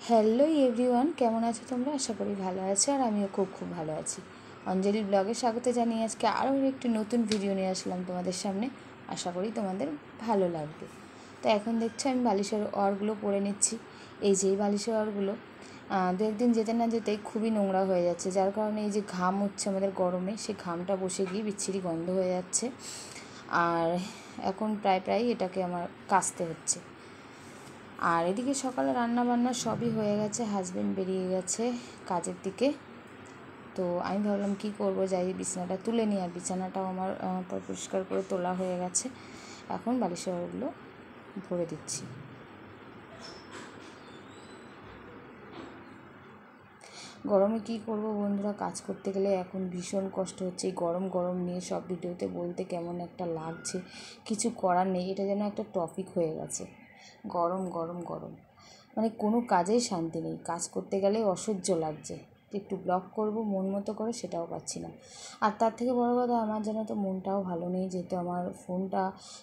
Hello everyone, কেমন আছো তোমরা? আশা করি ভালো আছো, আর আমিও খুব ভালো আছি। অঞ্জলি ব্লগে স্বাগত জানিয়ে আজকে আরও একটি নতুন ভিডিও নিয়ে আসলাম তোমাদের সামনে। আশা করি তোমাদের ভালো লাগবে। তো এখন দেখছো আমি বালিশের অরগুলো পরে নিচ্ছি। এই যে বালিশের অরগুলো দু একদিন যেতে না যেতেই খুবই নোংরা হয়ে যাচ্ছে, যার কারণে এই যে ঘাম হচ্ছে আমাদের গরমে, সেই ঘামটা বসে গিয়ে বিচ্ছিরি গন্ধ হয়ে যাচ্ছে। আর এখন প্রায় এটাকে আমার কাচতে হচ্ছে। আর এদিকে সকালে রান্না বান্না সবই হয়ে গেছে, হাজবেন্ড বেরিয়ে গেছে কাজের দিকে। তো আমি ভাবলাম কি করব, যাই বিছানাটা তুলে নিই। আর বিছানাটাও আমার পরিষ্কার করে তোলা হয়ে গেছে। এখন বালিশের ওগুলো ভরে দিচ্ছি। গরমে কি করব বন্ধুরা, কাজ করতে গেলে এখন ভীষণ কষ্ট হচ্ছে। এই গরম নিয়ে সব ভিডিওতে বলতে কেমন একটা লাগছে, কিছু করার নেই। এটা যেন একটা টপিক হয়ে গেছে, গরম। মানে কোনো কাজেই শান্তি নেই, কাজ করতে গেলে অসহ্য লাগছে। একটু ব্লগ করব মন মতো করে, সেটাও পাচ্ছি না। আর তার থেকে বড় কথা, আমার যেন তো মনটাও ভালো নেই, যেহেতু আমার ফোনটা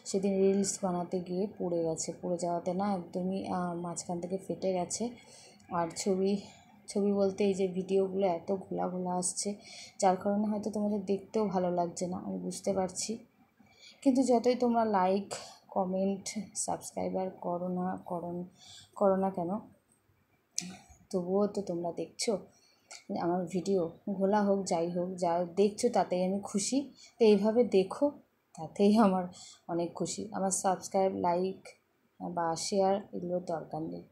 সেদিন রিলস বানাতে গিয়ে পড়ে গেছে। পড়ে যাওয়াতে না একদমই মাঝখান থেকে ফেটে গেছে। আর ছবি বলতে এই যে ভিডিওগুলো এত ঘোলা আসছে, যার কারণে হয়তো তোমাদের দেখতেও ভালো লাগছে না, আমি বুঝতে পারছি। কিন্তু যতই তোমরা লাইক, কমেন্ট, সাবস্ক্রাইবার করো না কেন, তবুও তো তোমরা দেখছো আমার ভিডিও। ঘোলা হোক যাই হোক, যা দেখছো তাতেই আমি খুশি। তো এইভাবে দেখো, তাতেই আমার অনেক খুশি। আমার সাবস্ক্রাইব, লাইক বা শেয়ার এগুলোর দরকার নেই।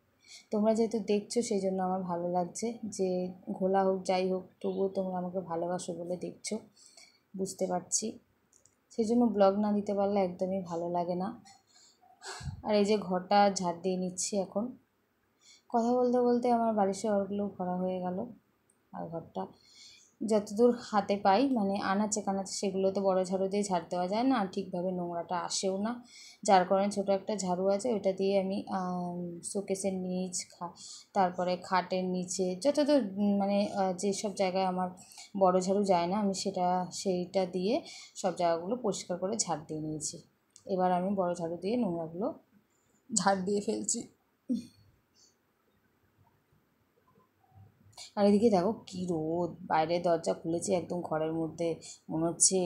তোমরা যেহেতু দেখছো সেই জন্য আমার ভালো লাগছে, যে ঘোলা হোক যাই হোক তবুও তোমরা আমাকে ভালোবাসো বলে দেখছো, বুঝতে পারছি। সেই জন্য ব্লগ না দিতে পারলে একদমই ভালো লাগে না। আর এই যে ঘরটা ঝাড় দিয়ে নিচ্ছি এখন। কথা বলতে বলতে আমার বালিশের ওরগুলো ভরা হয়ে গেল। আর ঘরটা যতদূর হাতে পাই, মানে আনাচে কানাচে, সেগুলো তো বড় ঝাড়ু দিয়ে ঝাড় দেওয়া যায় না, আর ঠিকভাবে নোংরাটা আসেও না। যার কারণে ছোটো একটা ঝাড়ু আছে, ওইটা দিয়ে আমি শোকেসের নিচ, তারপরে খাটের নিচে, যতদূর মানে যেসব জায়গায় আমার বড় ঝাড়ু যায় না, আমি সেইটা দিয়ে সব জায়গাগুলো পরিষ্কার করে ঝাড় দিয়ে নিয়েছি। এবার আমি বড় ঝাড়ু দিয়ে নোংরাগুলো ঝাড় দিয়ে ফেলছি। আর এদিকে দেখো কী রোদ, বাইরে দরজা খুলেছে একদম, ঘরের মধ্যে মনে হচ্ছে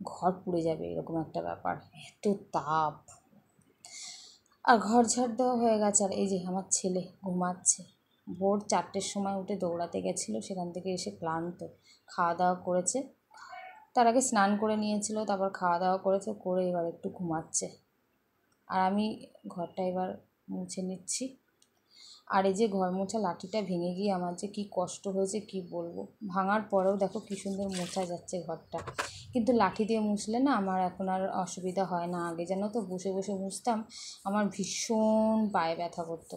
ঘর পুড়ে যাবে, এরকম একটা ব্যাপার, এত তাপ। আর ঘর ঝাড় দেওয়া হয়ে গেছে। আর এই যে আমার ছেলে ঘুমাচ্ছে। ভোর 4টের সময় উঠে দৌড়াতে গেছিলো, সেখান থেকে এসে ক্লান্ত, খাওয়া দাওয়া করেছে। তার আগে স্নান করে নিয়েছিল, তারপর খাওয়া দাওয়া করেছে, করে এবার একটু ঘুমাচ্ছে। আর আমি ঘরটা এবার মুছে নিচ্ছি। আর এই যে ঘর মোছা লাঠিটা ভেঙে গিয়ে আমার যে কী কষ্ট হয়েছে কী বলবো। ভাঙার পরেও দেখো কী সুন্দর মোছা যাচ্ছে ঘরটা। কিন্তু লাঠি দিয়ে মুছলে না আমার এখন আর অসুবিধা হয় না। আগে যেন তো বসে মুছতাম, আমার ভীষণ পায়ে ব্যথা করতো।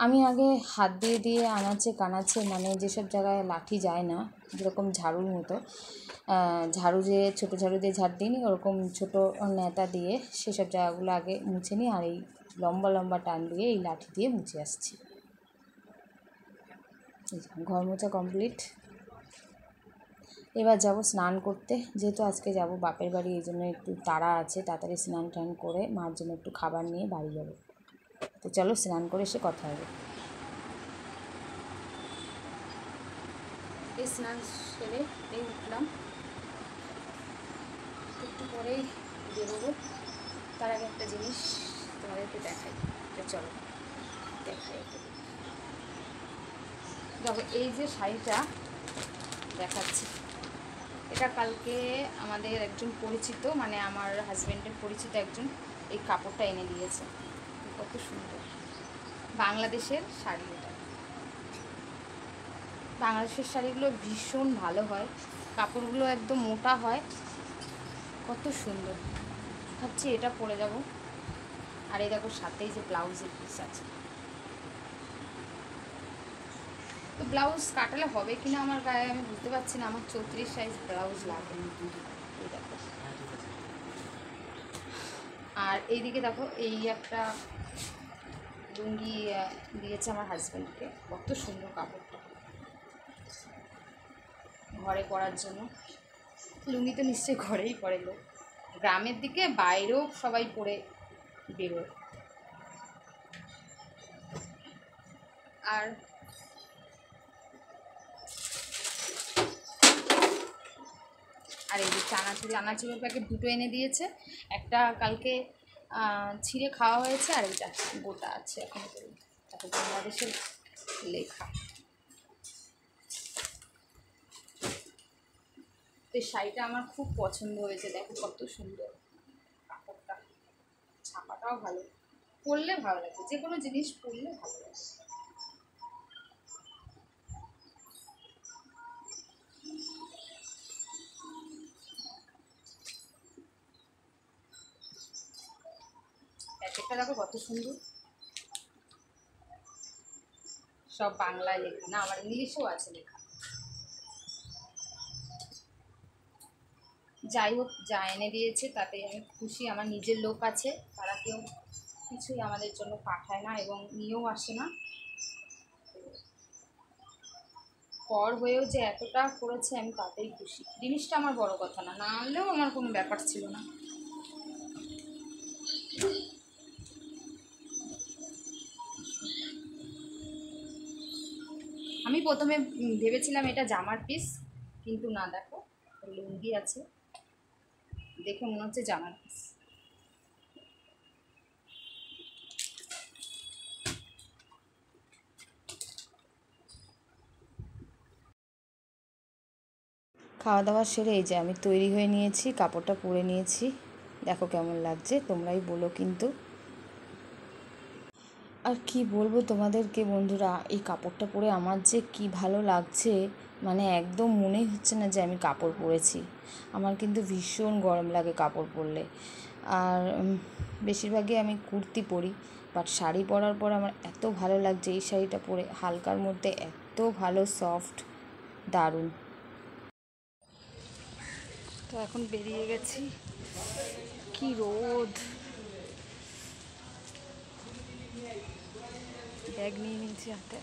আমি আগে হাত দিয়ে আনাচে কানাচে, মানে যেসব জায়গায় লাঠি যায় না, যেরকম ঝাড়ুর মতো, ঝাড়ু যে ছোটো ঝাড়ু দিয়ে ঝাড় দিইনি, ওরকম ছোটো ন্যাতা দিয়ে সেসব জায়গাগুলো আগে মুছে নিই। আর এই লম্বা টান দিয়ে এই লাঠি দিয়ে মুছে আসছি। ঘর মোছা কমপ্লিট। এবার যাব স্নান করতে, যেহেতু আজকে যাব বাপের বাড়ি, এই জন্য একটু তাড়া আছে, তাড়াতাড়ি স্নান টান করে মার জন্য একটু খাবার নিয়ে বাড়ি যাব। তো চলো স্নান করে এসে কথা হবে। এই স্নান সেরে এই উঠলাম, একটু পরেই বেরোবো। তার আগে একটা জিনিস তোমাদেরকে দেখাই, তো চলো দেখাই। দেখো এই যে শাড়িটা দেখাচ্ছি, এটা কালকে আমাদের একজন পরিচিত, মানে আমার হাজব্যান্ডের পরিচিত একজন এই কাপড়টা এনে দিয়েছে। কত সুন্দর বাংলাদেশের শাড়ি। এটা বাংলাদেশের শাড়িগুলো ভীষণ ভালো হয়, কাপড়গুলো একদম মোটা হয়, কত সুন্দর। ভাবছি এটা পরে যাব। আর এই দেখো সাথেই যে ব্লাউজের পিস আছে, তো ব্লাউজ কাটালে হবে কিনা আমার গায়ে আমি বুঝতে পারছি না। আমার 34 সাইজ ব্লাউজ লাগে। এই দেখো, আর এইদিকে দেখো এই একটা লুঙ্গি দিয়েছে আমার হাজব্যান্ডকে, কত সুন্দর কাপড়টা ঘরে পরার জন্য। লুঙ্গি তো নিশ্চয়ই ঘরেই পরে লোক, গ্রামের দিকে বাইরেও সবাই পরে বেরোয়। আর এই যে চানাচুরের প্যাকেট দুটো এনে দিয়েছে, একটা কালকে ছিঁড়ে খাওয়া হয়েছে আর এটা গোটা আছে এখন। তাতে বাংলাদেশের লেখা। তো শাড়িটা আমার খুব পছন্দ হয়েছে, দেখো কত সুন্দর কাপড়টা, ছাপাটাও ভালো, পরলে ভালো লাগে, যে কোনো জিনিস পরলে ভালো লাগে। প্যাকেটটা দেখো কত সুন্দর, সব বাংলায় লেখা না, আমার ইংলিশেও আছে লেখা। যাই হোক, যা এনে দিয়েছে তাতে আমি খুশি। আমার নিজের লোক আছে, তারা কেউ কিছুই আমাদের জন্য পাঠায় না এবং নিয়েও আসে না। পর হয়েও যে এতটা করেছে আমি তাতেই খুশি। জিনিসটা আমার বড় কথা না, না আনলেও আমার কোনো ব্যাপার ছিল না। আমি প্রথমে ভেবেছিলাম এটা জামার পিস, কিন্তু না, দেখো লুঙ্গি আছে, দেখে মনে হচ্ছে জামার পিস। খাওয়া দাওয়া সেরে এই যে আমি তৈরি হয়ে নিয়েছি, কাপড়টা পরে নিয়েছি, দেখো কেমন লাগছে, তোমরাই বলো কিন্তু। আর কি বলবো তোমাদেরকে বন্ধুরা, এই কাপড়টা পরে আমার যে কি ভালো লাগছে, মানে একদম মনেই হচ্ছে না যে আমি কাপড় পরেছি। আমার কিন্তু ভীষণ গরম লাগে কাপড় পরলে, আর বেশিরভাগই আমি কুর্তি পরি, বাট শাড়ি পরার পর আমার এত ভালো লাগছে এই শাড়িটা পরে, হালকার মধ্যে এত ভালো সফট, দারুণ। তো এখন বেরিয়ে গেছি, কি রোদ, ব্যাগ নিয়ে নিয়েছি হাতে।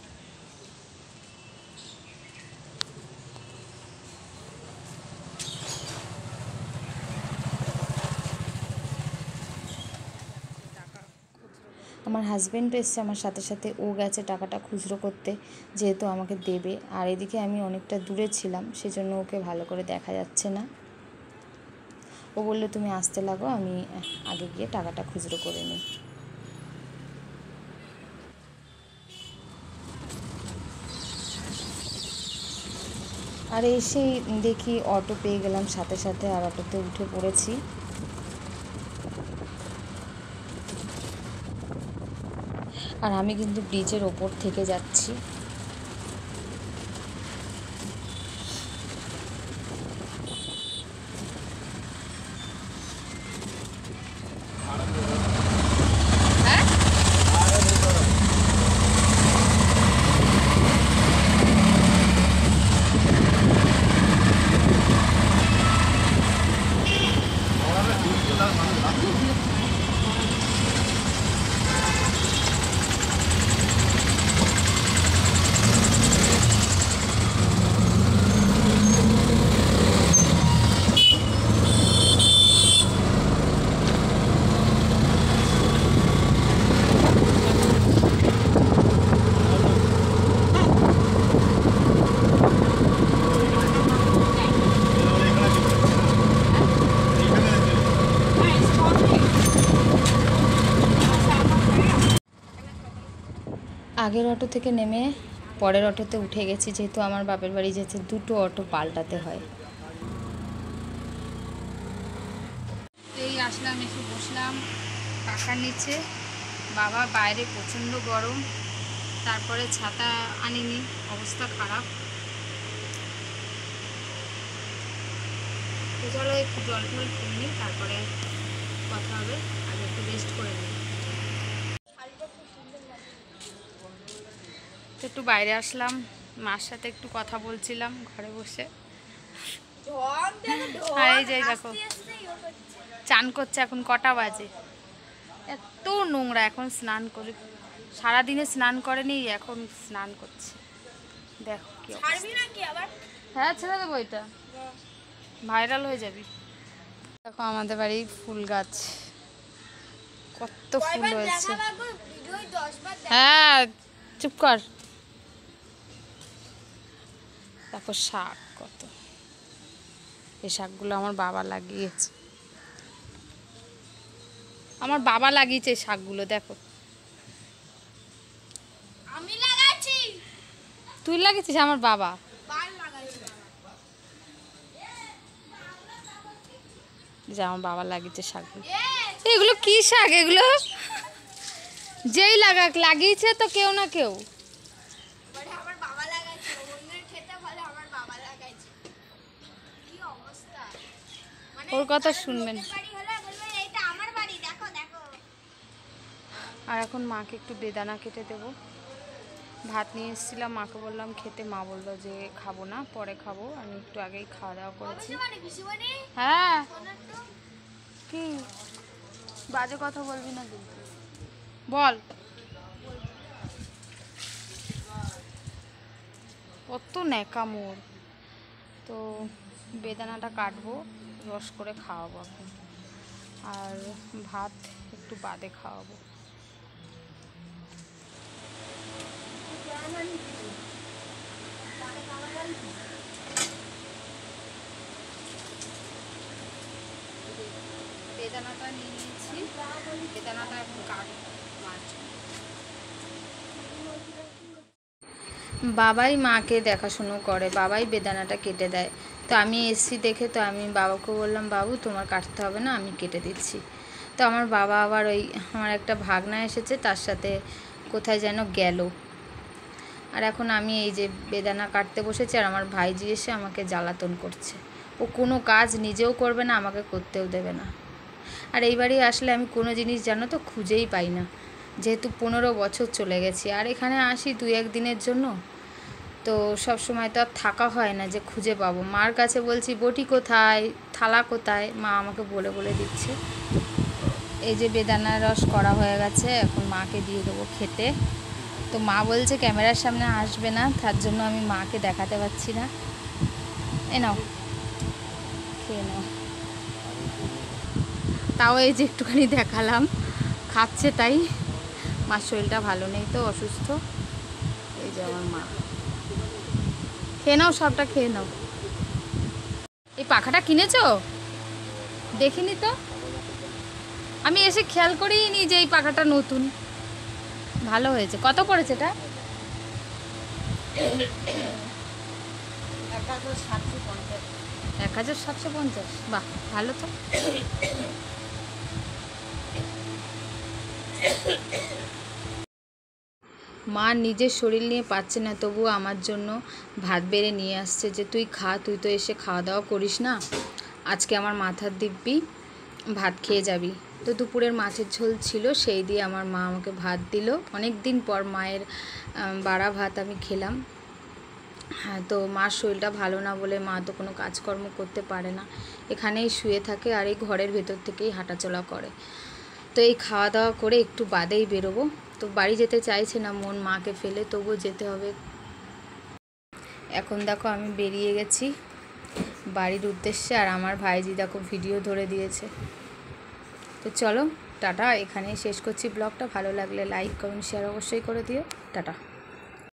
আমার হাজব্যান্ডও এসছে আমার সাথে সাথে, ও গেছে টাকাটা খুচরো করতে, যেহেতু আমাকে দেবে। আর এদিকে আমি অনেকটা দূরে ছিলাম, সেজন্য ওকে ভালো করে দেখা যাচ্ছে না। ও বললো তুমি আসতে লাগো, আমি আগে গিয়ে টাকাটা খুচরো করে নিই। আর এসেই দেখি অটো পেয়ে গেলাম সাথে সাথে, আর অটোতে উঠে পড়েছি। আর আমি কিন্তু ব্রিজের ওপর থেকে যাচ্ছি। আগের অটো থেকে নেমে পরের অটোতে উঠে গেছি, যেহেতু আমার বাপের বাড়ি যেতে দুটো অটো পাল্টাতে হয়। এই আসলাম, এসে বসলাম পাখার নিচে। বাবা বাইরে প্রচণ্ড গরম, তারপরে ছাতা আনিনি, অবস্থা খারাপ। তো চলো একটু জল টল খেয়ে নিই, তারপরে কথা হবে। আগে একটু রেস্ট করে নিই। তো একটু বাইরে আসলাম, মার সাথে একটু কথা বলছিলাম ঘরে বসে। আর এই যে দেখো চান করছে, এখন কটা বাজে, এত নোংরা। এখন স্নান করে, সারাদিনে স্নান করেনি, এখন স্নান করছে, দেখো কি অবস্থা। হ্যাঁ ছেড়ে দেবো, এটা ভাইরাল হয়ে যাবি। দেখো আমাদের বাড়ির ফুল গাছ, কত ফুল হয়েছে। হ্যাঁ চুপ কর। দেখো শাক কত, এই শাকগুলো আমার বাবা লাগিয়েছে, আমার বাবা লাগিয়েছে এই শাকগুলো। দেখো আমি লাগাইছি, তুই লাগিয়েছিস? আমার বাবা যে আমার বাবা লাগিয়েছে শাকগুলো। এগুলো কি শাক এগুলো? যেই লাগিয়েছে তো কেউ না কেউ। আমার বাবা লাগাইছে, অন্যের খেতে বলে আমার বাবা লাগাইছে। কি অবস্থা, মানে ওর কথা শুনবেন। বাড়ি হলে বলবে এটা আমার বাড়ি, দেখো দেখো। আর এখন মাকে একটু বেদানা কেটে দেবো। ভাত নিয়ে এসেছিলাম, মাকে বললাম খেতে, মা বললো যে খাবো না, পরে খাবো। আমি একটু আগেই খাওয়া দাওয়া করেছি। হ্যাঁ কি বাজে কথা বলবি না কিন্তু, বল। কত ন্যাকা মোর। তো বেদানাটা কাটবো, রস করে খাওয়াবো এখন, আর ভাত একটু বাদে খাওয়াবো। বেদানাটা নিয়ে নিয়েছি, বেদানাটা এখন কাটবো। বাবাই মাকে দেখাশুনো করে, বাবাই বেদানাটা কেটে দেয়। তো আমি এসছি দেখে, তো আমি বাবাকে বললাম বাবু তোমার কাটতে হবে না, আমি কেটে দিচ্ছি। তো আমার বাবা আবার ওই আমার একটা ভাগনা এসেছে, তার সাথে কোথায় যেন গেল। আর এখন আমি এই যে বেদানা কাটতে বসেছি, আর আমার ভাইজি এসে আমাকে জ্বালাতন করছে। ও কোনো কাজ নিজেও করবে না, আমাকে করতেও দেবে না। আর এই বাড়ি আসলে আমি কোনো জিনিস জানো তো খুঁজেই পাই না, যেহেতু 15 বছর চলে গেছি। আর এখানে আসি 2-1 দিনের জন্য, তো সব সময় তো আর থাকা হয় না যে খুঁজে পাবো। মার কাছে বলছি বটি কোথায়, থালা কোথায়, মা আমাকে বলে বলে দিচ্ছে। এই যে বেদানার রস করা হয়ে গেছে, এখন মাকে দিয়ে দেবো খেতে। তো মা বলছে ক্যামেরার সামনে আসবে না, তার জন্য আমি মাকে দেখাতে পারছি না। এ নাও খেয়ে নাও। তাও এই যে একটুখানি দেখালাম, খাচ্ছে তাই। মার শরীরটা ভালো নেই তো, অসুস্থ। এই যে আমার মা, খেয়ে নাও, সবটা খেয়ে নাও। এই পাখাটা কিনেছো? দেখিনি তো, আমি এসে খেয়াল করেই নি যে এই পাখাটা নতুন। ভালো হয়েছে। কত পড়েছে এটা? 1750। বাহ, ভালো তো। মা নিজের শরীর নিয়ে পাচ্ছে না, তবুও আমার জন্য ভাত বেড়ে নিয়ে আসছে যে তুই খা, তুই তো এসে খাওয়া দাওয়া করিস না, আজকে আমার মাথার দিব্যি ভাত খেয়ে যাবি। তো দুপুরের মাছের ঝোল ছিল, সেই দিয়ে আমার মা আমাকে ভাত দিল। অনেক দিন পর মায়ের বাড়া ভাত আমি খেলাম। হ্যাঁ, তো মার শরীরটা ভালো না বলে মা তো কোনো কাজকর্ম করতে পারে না, এখানেই শুয়ে থাকে আর এই ঘরের ভেতর থেকেই হাঁটাচলা করে। তো এই খাওয়া দাওয়া করে একটু বাদেই বেরোবো। তো বাড়ি যেতে চাইছে না মন, মাকে ফেলে, তবুও যেতে হবে। এখন দেখো আমি বেরিয়ে গেছি বাড়ির উদ্দেশ্যে, আর আমার ভাইজি দেখো ভিডিও ধরে দিয়েছে। তো চলো টাটা, এখানেই শেষ করছি ব্লগটা। ভালো লাগলে লাইক কমেন্ট শেয়ার অবশ্যই করে দিও। টাটা।